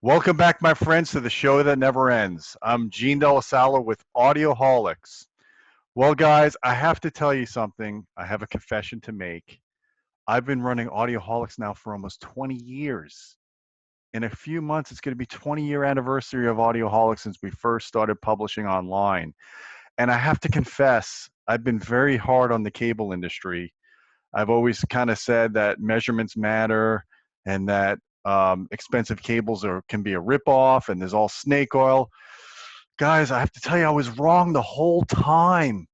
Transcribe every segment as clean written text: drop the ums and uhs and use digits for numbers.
Welcome back, my friends, to the show that never ends. I'm Gene Delasalo with Audioholics. Well, guys, I have to tell you something. I have a confession to make. I've been running Audioholics now for almost 20 years. In a few months, it's going to be 20-year anniversary of Audioholics since we first started publishing online. And I have to confess, I've been very hard on the cable industry. I've always kind of said that measurements matter and that expensive cables can be a ripoff and there's all snake oil. Guys, I have to tell you, I was wrong the whole time.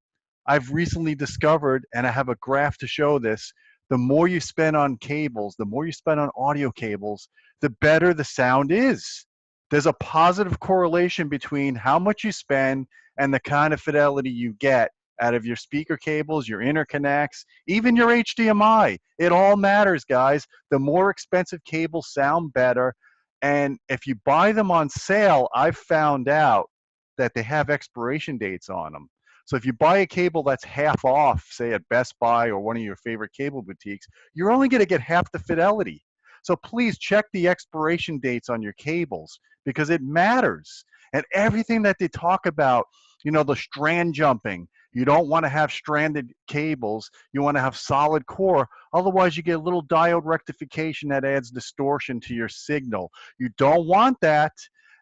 I've recently discovered, and I have a graph to show this, the more you spend on cables, the more you spend on audio cables, the better the sound is. There's a positive correlation between how much you spend and the kind of fidelity you get out of your speaker cables, your interconnects, even your HDMI. It all matters, guys. The more expensive cables sound better. And if you buy them on sale, I've found out that they have expiration dates on them. So if you buy a cable that's half off, say at Best Buy or one of your favorite cable boutiques, you're only going to get half the fidelity. So please check the expiration dates on your cables because it matters. And everything that they talk about, you know, the strand jumping, you don't want to have stranded cables. You want to have solid core. Otherwise, you get a little diode rectification that adds distortion to your signal. You don't want that.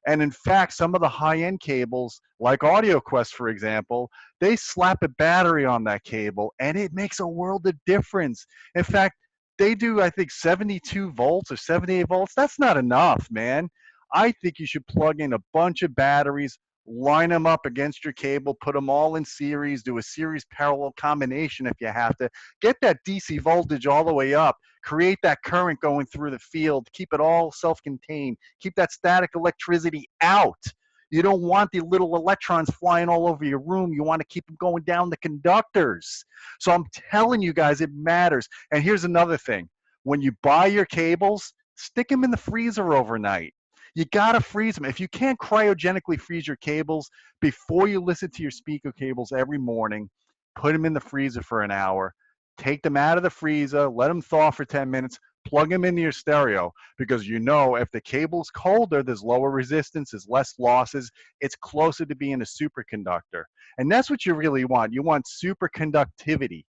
And in fact, some of the high-end cables, like AudioQuest, for example, they slap a battery on that cable, and it makes a world of difference. In fact, they do, I think, 72 volts or 78 volts. That's not enough, man. I think you should plug in a bunch of batteries, line them up against your cable, put them all in series, do a series parallel combination if you have to, get that DC voltage all the way up, create that current going through the field, keep it all self-contained, keep that static electricity out. You don't want the little electrons flying all over your room. You want to keep them going down the conductors. So I'm telling you guys, it matters. And here's another thing. When you buy your cables, stick them in the freezer overnight. You gotta freeze them. If you can't cryogenically freeze your cables before you listen to your speaker cables every morning, put them in the freezer for an hour, take them out of the freezer, let them thaw for 10 minutes, plug them into your stereo, because you know if the cable's colder, there's lower resistance, there's less losses, it's closer to being a superconductor. And that's what you really want. You want superconductivity.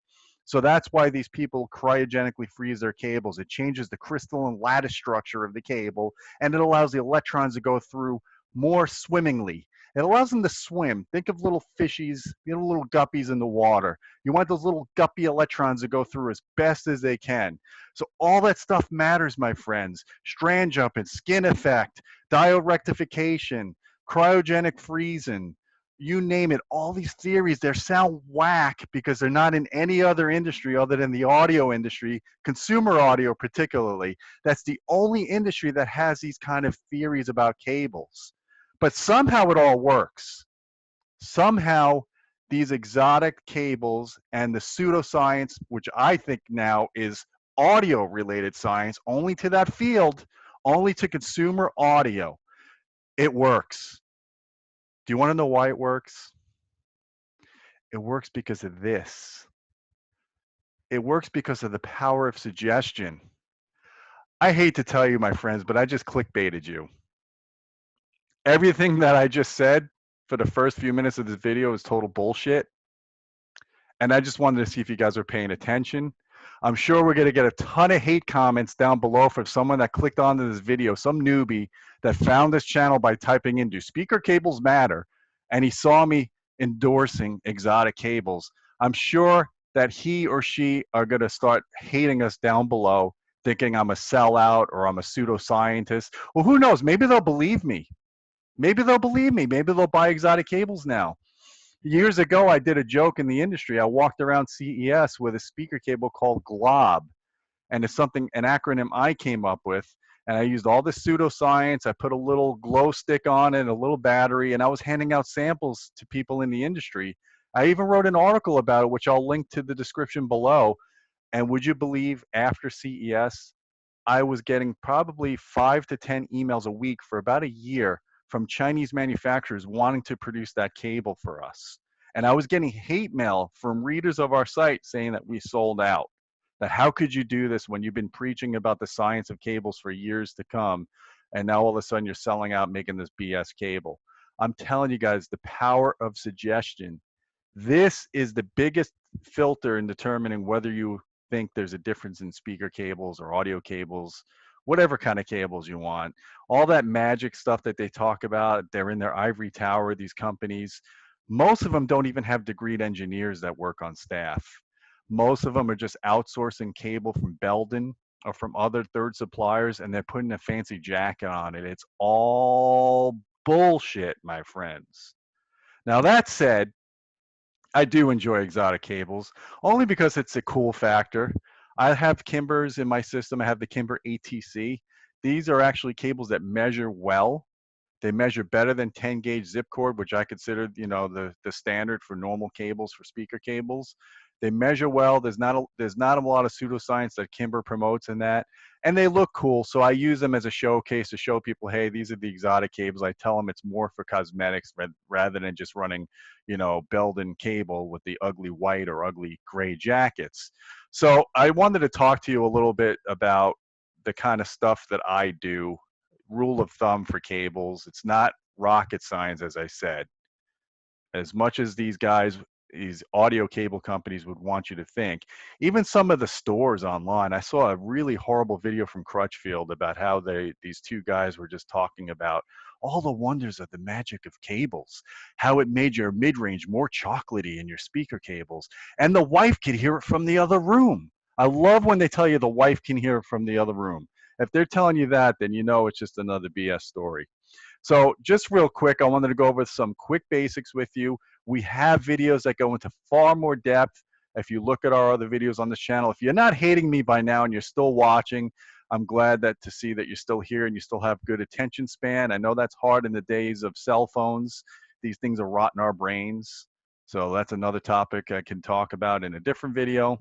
So that's why these people cryogenically freeze their cables. It changes the crystalline lattice structure of the cable, and it allows the electrons to go through more swimmingly. It allows them to swim. Think of little fishies, you know, little guppies in the water. You want those little guppy electrons to go through as best as they can. So all that stuff matters, my friends. Strand jumping, skin effect, diode rectification, cryogenic freezing, you name it, all these theories, they sound whack because they're not in any other industry other than the audio industry, consumer audio particularly. That's the only industry that has these kind of theories about cables. But somehow it all works. Somehow these exotic cables and the pseudoscience, which I think now is audio related science, only to that field, only to consumer audio, it works. Do you want to know why it works? It works because of this. It works because of the power of suggestion. I hate to tell you, my friends, but I just clickbaited you. Everything that I just said for the first few minutes of this video is total bullshit. And I just wanted to see if you guys are paying attention. I'm sure we're going to get a ton of hate comments down below for someone that clicked onto this video, some newbie that found this channel by typing in, "Do speaker cables matter?" And he saw me endorsing exotic cables. I'm sure that he or she are going to start hating us down below, thinking I'm a sellout or I'm a pseudoscientist. Well, who knows? Maybe they'll believe me. Maybe they'll believe me. Maybe they'll buy exotic cables now. Years ago, I did a joke in the industry. I walked around CES with a speaker cable called GLOB, and it's something, an acronym I came up with. And I used all this pseudoscience. I put a little glow stick on it, a little battery, and I was handing out samples to people in the industry. I even wrote an article about it, which I'll link to the description below. And would you believe, after CES, I was getting probably 5 to 10 emails a week for about a year from Chinese manufacturers wanting to produce that cable for us. And I was getting hate mail from readers of our site saying that we sold out. That how could you do this when you've been preaching about the science of cables for years to come? and now all of a sudden you're selling out making this BS cable. I'm telling you guys, the power of suggestion. This is the biggest filter in determining whether you think there's a difference in speaker cables or audio cables, whatever kind of cables you want. All that magic stuff that they talk about, they're in their ivory tower, these companies. Most of them don't even have degreed engineers that work on staff. Most of them are just outsourcing cable from Belden or from other third suppliers, and they're putting a fancy jacket on it. It's all bullshit, my friends. Now, that said, I do enjoy exotic cables only because it's a cool factor. I have Kimbers in my system. I have the Kimber ATC. These are actually cables that measure well. They measure better than 10 gauge zip cord, which I consider, the standard for normal cables, for speaker cables. They measure well. There's not a lot of pseudoscience that Kimber promotes in that, and they look cool. So I use them as a showcase to show people, hey, these are the exotic cables. I tell them it's more for cosmetics rather than just running, Belden cable with the ugly white or ugly gray jackets. So I wanted to talk to you a little bit about the kind of stuff that I do. Rule of thumb for cables. It's not rocket science, as I said. As much as these audio cable companies would want you to think, even some of the stores online, I saw a really horrible video from Crutchfield about how these two guys were just talking about all the wonders of the magic of cables, how it made your mid-range more chocolatey in your speaker cables, and the wife could hear it from the other room. I love when they tell you the wife can hear it from the other room. If they're telling you that, then you know it's just another BS story. So just real quick, I wanted to go over some quick basics with you. We have videos that go into far more depth. If you look at our other videos on this channel, if you're not hating me by now and you're still watching, I'm glad to see that you're still here and you still have good attention span. I know that's hard in the days of cell phones. These things are rotting our brains. So that's another topic I can talk about in a different video.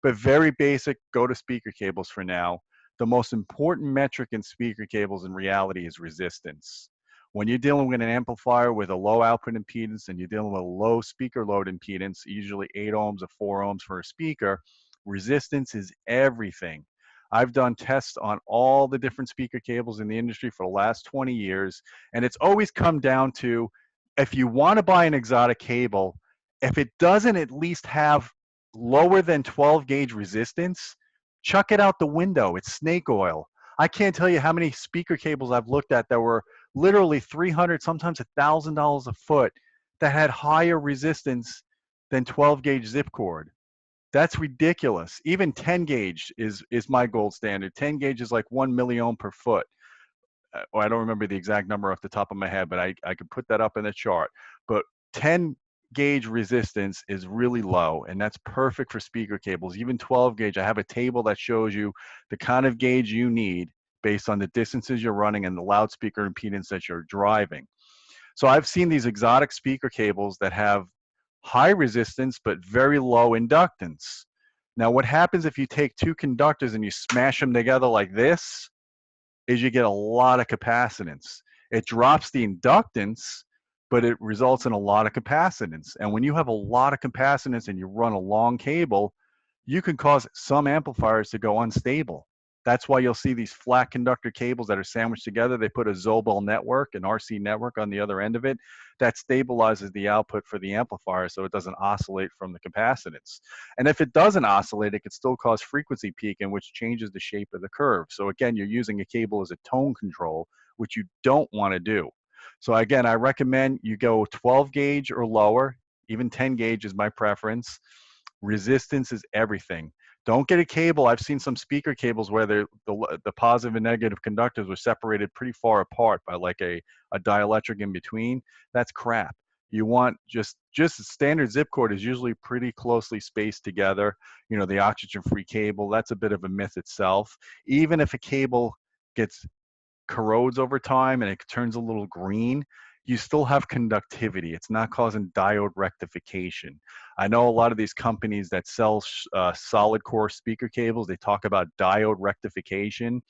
But very basic, go to speaker cables for now. The most important metric in speaker cables in reality is resistance. When you're dealing with an amplifier with a low output impedance and you're dealing with a low speaker load impedance, usually 8 ohms or 4 ohms for a speaker, resistance is everything. I've done tests on all the different speaker cables in the industry for the last 20 years, and it's always come down to, if you want to buy an exotic cable, if it doesn't at least have lower than 12 gauge resistance, chuck it out the window. It's snake oil. I can't tell you how many speaker cables I've looked at that were literally $300, sometimes $1,000 a foot, that had higher resistance than 12 gauge zip cord. That's ridiculous. Even 10 gauge is my gold standard. 10 gauge is like 1 milliohm per foot. I don't remember the exact number off the top of my head, but I could put that up in the chart. But 10 gauge resistance is really low, and that's perfect for speaker cables. Even 12 gauge, I have a table that shows you the kind of gauge you need based on the distances you're running and the loudspeaker impedance that you're driving. So I've seen these exotic speaker cables that have high resistance but very low inductance. Now, what happens if you take two conductors and you smash them together like this is you get a lot of capacitance. It drops the inductance, but it results in a lot of capacitance. And when you have a lot of capacitance and you run a long cable, you can cause some amplifiers to go unstable. That's why you'll see these flat conductor cables that are sandwiched together. They put a Zobel network, an RC network on the other end of it that stabilizes the output for the amplifier so it doesn't oscillate from the capacitance. And if it doesn't oscillate, it could still cause frequency peaking, which changes the shape of the curve. So again, you're using a cable as a tone control, which you don't want to do. So again, I recommend you go 12 gauge or lower. Even 10 gauge is my preference. Resistance is everything. Don't get a cable. I've seen some speaker cables where the positive and negative conductors were separated pretty far apart by like a dielectric in between. That's crap. You want just standard zip cord is usually pretty closely spaced together. You know, the oxygen-free cable, that's a bit of a myth itself. Even if a cable corrodes over time and it turns a little green, you still have conductivity. It's not causing diode rectification. I know a lot of these companies that sell solid core speaker cables, they talk about diode rectification.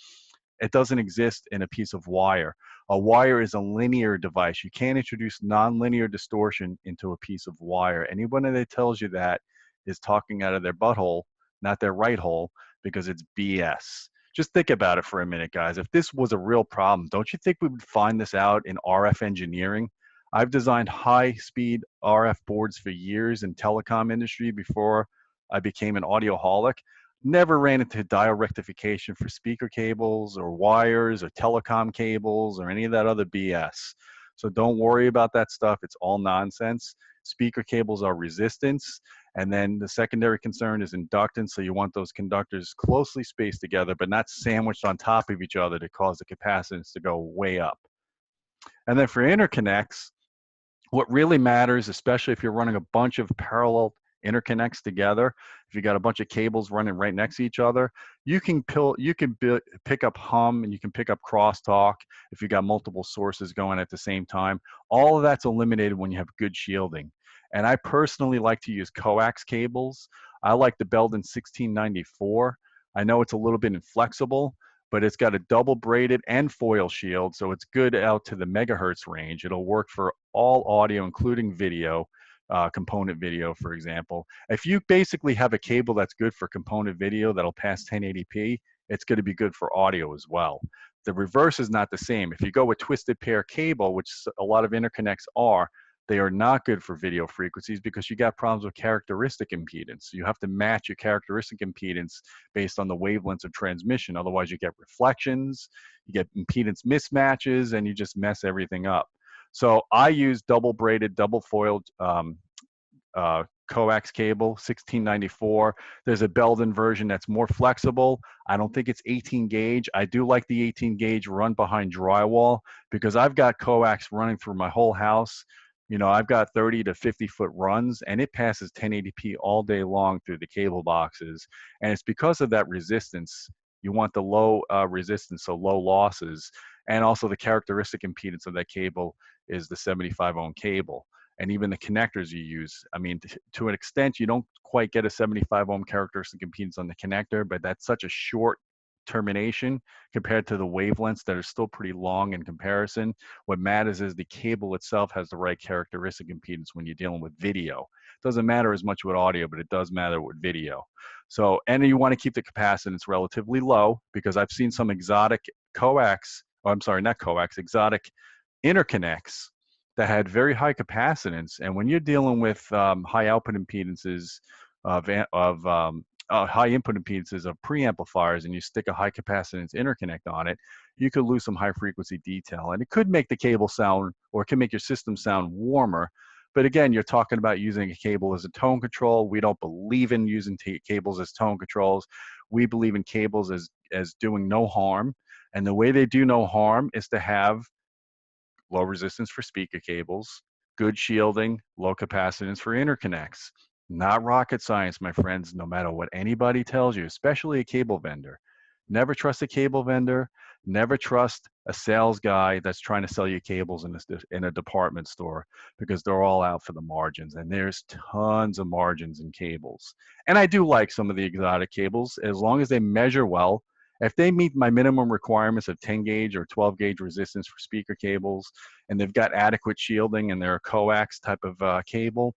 It doesn't exist in a piece of wire. A wire is a linear device. You can't introduce nonlinear distortion into a piece of wire. Anyone that tells you that is talking out of their butthole, not their right hole, because it's BS. Just think about it for a minute, guys. If this was a real problem, don't you think we would find this out in RF engineering? I've designed high-speed RF boards for years in telecom industry before I became an audioholic. Never ran into dial rectification for speaker cables or wires or telecom cables or any of that other BS. So don't worry about that stuff. It's all nonsense. Speaker cables are resistance. And then the secondary concern is inductance. So you want those conductors closely spaced together, but not sandwiched on top of each other to cause the capacitance to go way up. And then for interconnects, what really matters, especially if you're running a bunch of parallel interconnects together, if you got a bunch of cables running right next to each other, you can pick up hum and you can pick up crosstalk if you got multiple sources going at the same time. All of that's eliminated when you have good shielding. And I personally like to use coax cables. I like the Belden 1694. I know it's a little bit inflexible, but it's got a double braided and foil shield, so it's good out to the megahertz range. It'll work for all audio, including video, component video, for example. If you basically have a cable that's good for component video that'll pass 1080p, it's going to be good for audio as well. The reverse is not the same. If you go with twisted pair cable, which a lot of interconnects are, they are not good for video frequencies because you got problems with characteristic impedance. You have to match your characteristic impedance based on the wavelengths of transmission. Otherwise, you get reflections, you get impedance mismatches, and you just mess everything up. So I use double braided, double foiled coax cable, 1694. There's a Belden version that's more flexible. I don't think it's 18 gauge. I do like the 18 gauge run behind drywall because I've got coax running through my whole house. You know, I've got 30 to 50 foot runs and it passes 1080p all day long through the cable boxes. And it's because of that resistance. You want the low resistance, so low losses. And also the characteristic impedance of that cable is the 75 ohm cable. And even the connectors you use, I mean, to an extent, you don't quite get a 75 ohm characteristic impedance on the connector, but that's such a short termination compared to the wavelengths that are still pretty long in comparison. What matters is the cable itself has the right characteristic impedance when you're dealing with video. It doesn't matter as much with audio, but it does matter with video. So, and you want to keep the capacitance relatively low because I've seen some exotic coax, oh, I'm sorry, not coax, exotic interconnects that had very high capacitance. And when you're dealing with high output impedances of high input impedances of preamplifiers and you stick a high capacitance interconnect on it, you could lose some high frequency detail. And it could make the cable sound, or it can make your system sound warmer. But again, you're talking about using a cable as a tone control. We don't believe in using cables as tone controls. We believe in cables as doing no harm. And the way they do no harm is to have low resistance for speaker cables, good shielding, low capacitance for interconnects. Not rocket science, my friends, no matter what anybody tells you, especially a cable vendor. Never trust a cable vendor. Never trust a sales guy that's trying to sell you cables in a department store because they're all out for the margins. And there's tons of margins in cables. And I do like some of the exotic cables as long as they measure well. If they meet my minimum requirements of 10 gauge or 12 gauge resistance for speaker cables, and they've got adequate shielding and they're a coax type of cable,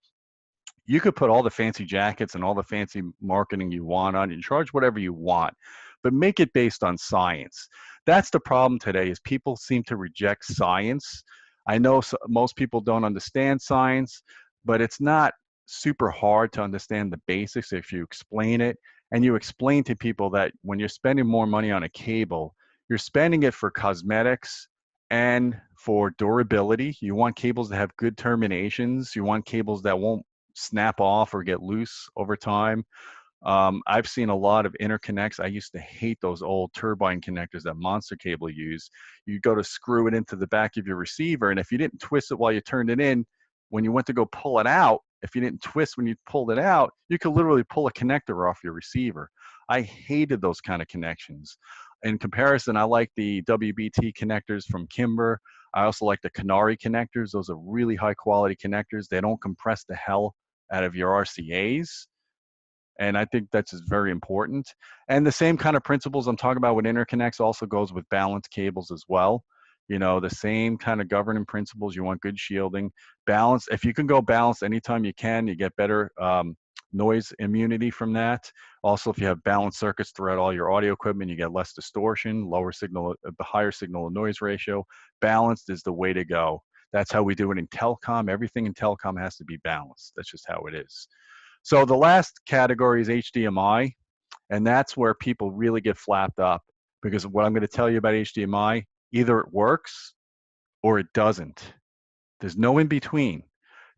you could put all the fancy jackets and all the fancy marketing you want on and charge whatever you want, but make it based on science. That's the problem today is people seem to reject science. I know most people don't understand science, but it's not super hard to understand the basics if you explain it. And you explain to people that when you're spending more money on a cable, you're spending it for cosmetics and for durability. You want cables that have good terminations. You want cables that won't snap off or get loose over time. I've seen a lot of interconnects. I used to hate those old turbine connectors that Monster Cable used. You go to screw it into the back of your receiver, and if you didn't twist it while you turned it in, when you went to go pull it out, if you didn't twist when you pulled it out, you could literally pull a connector off your receiver. I hated those kind of connections. In comparison, I like the WBT connectors from Kimber. I also like the Canary connectors. Those are really high quality connectors. They don't compress the hell out of your RCAs. And I think that's just very important. And the same kind of principles I'm talking about with interconnects also goes with balanced cables as well. You know, the same kind of governing principles. You want good shielding. Balance, if you can go balanced anytime you can, you get better noise immunity from that. Also, if you have balanced circuits throughout all your audio equipment, you get less distortion, lower signal, higher signal to noise ratio. Balanced is the way to go. That's how we do it in telecom. Everything in telecom has to be balanced. That's just how it is. So the last category is HDMI, and that's where people really get flapped up, because what I'm going to tell you about HDMI, either it works or it doesn't. There's no in between.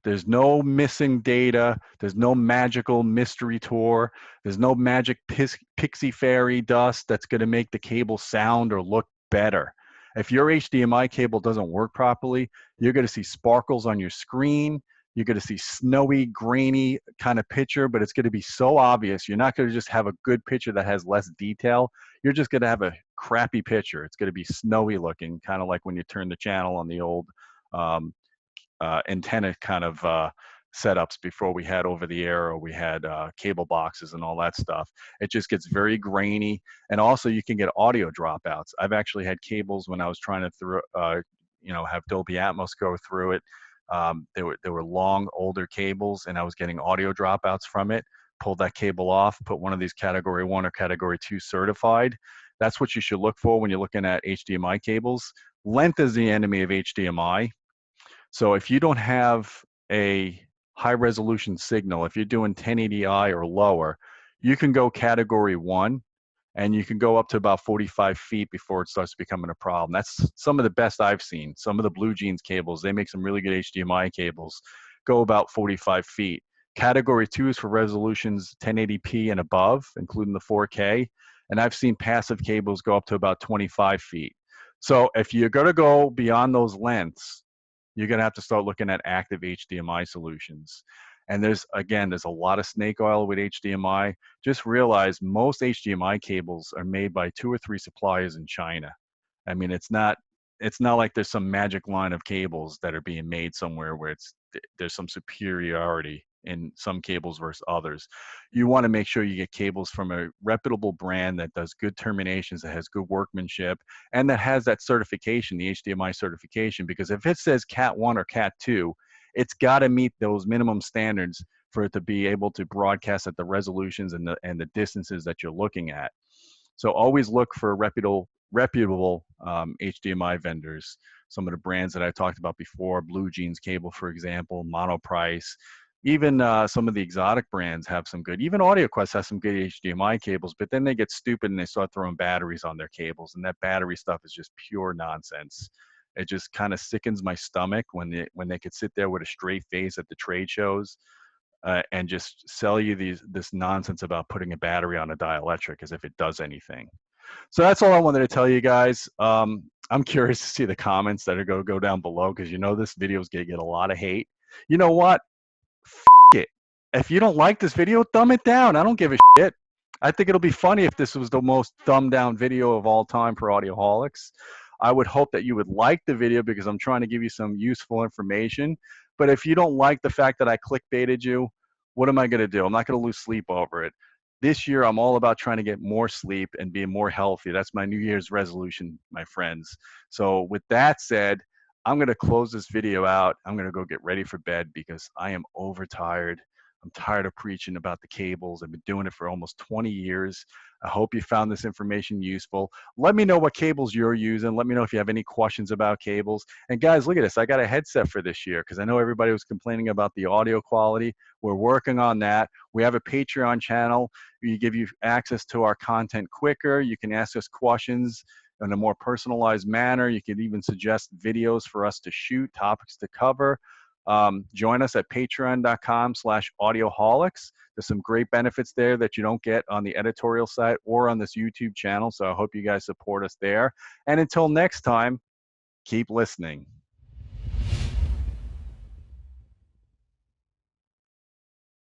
There's no missing data. There's no magical mystery tour. There's no magic pixie fairy dust that's going to make the cable sound or look better. If your HDMI cable doesn't work properly, you're going to see sparkles on your screen. You're going to see snowy, grainy kind of picture, but it's going to be so obvious. You're not going to just have a good picture that has less detail. You're just going to have a crappy picture. It's going to be snowy looking, kind of like when you turn the channel on the old antenna kind of setups before we had over the air, or we had cable boxes and all that stuff. It just gets very grainy, and also you can get audio dropouts. I've actually had cables when I was trying to have Dolby Atmos go through it. There were long, older cables, and I was getting audio dropouts from it. Pulled that cable off, put one of these Category 1 or Category 2 certified. That's what you should look for when you're looking at HDMI cables. Length is the enemy of HDMI. So if you don't have a high resolution signal, if you're doing 1080i or lower, you can go Category 1, and you can go up to about 45 feet before it starts becoming a problem. That's some of the best I've seen. Some of the Blue Jeans cables, they make some really good HDMI cables, go about 45 feet. Category 2 is for resolutions 1080p and above, including the 4K. And I've seen passive cables go up to about 25 feet. So if you're going to go beyond those lengths, you're going to have to start looking at active HDMI solutions. And there's a lot of snake oil with HDMI. Just realize most HDMI cables are made by 2 or 3 suppliers in China. I mean, it's not like there's some magic line of cables that are being made somewhere where there's some superiority in some cables versus others. You want to make sure you get cables from a reputable brand that does good terminations, that has good workmanship, and that has that certification, the HDMI certification, because if it says Cat 1 or Cat 2, it's got to meet those minimum standards for it to be able to broadcast at the resolutions and the distances that you're looking at. So always look for reputable HDMI vendors. Some of the brands that I talked about before, Blue Jeans Cable, for example, Monoprice. Even some of the exotic brands have some good, even AudioQuest has some good HDMI cables, but then they get stupid and they start throwing batteries on their cables, and that battery stuff is just pure nonsense. It just kind of sickens my stomach when they could sit there with a straight face at the trade shows and just sell you this nonsense about putting a battery on a dielectric as if it does anything. So that's all I wanted to tell you guys. I'm curious to see the comments that are going to go down below, because this video is going to get a lot of hate. You know what? It. If you don't like this video, thumb it down. I don't give a shit. I think it'll be funny if this was the most thumbed down video of all time for Audioholics. I would hope that you would like the video, because I'm trying to give you some useful information. But if you don't like the fact that I clickbaited you, what am I going to do? I'm not going to lose sleep over it. This year, I'm all about trying to get more sleep and be more healthy. That's my New Year's resolution, my friends. So with that said, I'm going to close this video out. I'm going to go get ready for bed, because I am overtired. I'm tired of preaching about the cables. I've been doing it for almost 20 years. I hope you found this information useful. Let me know what cables you're using. Let me know if you have any questions about cables. And guys, look at this. I got a headset for this year, because I know everybody was complaining about the audio quality. We're working on that. We have a Patreon channel. We give you access to our content quicker. You can ask us questions in a more personalized manner. You can even suggest videos for us to shoot, topics to cover. Join us at patreon.com/audioholics. There's some great benefits there that you don't get on the editorial site or on this YouTube channel. So I hope you guys support us there. And until next time, keep listening.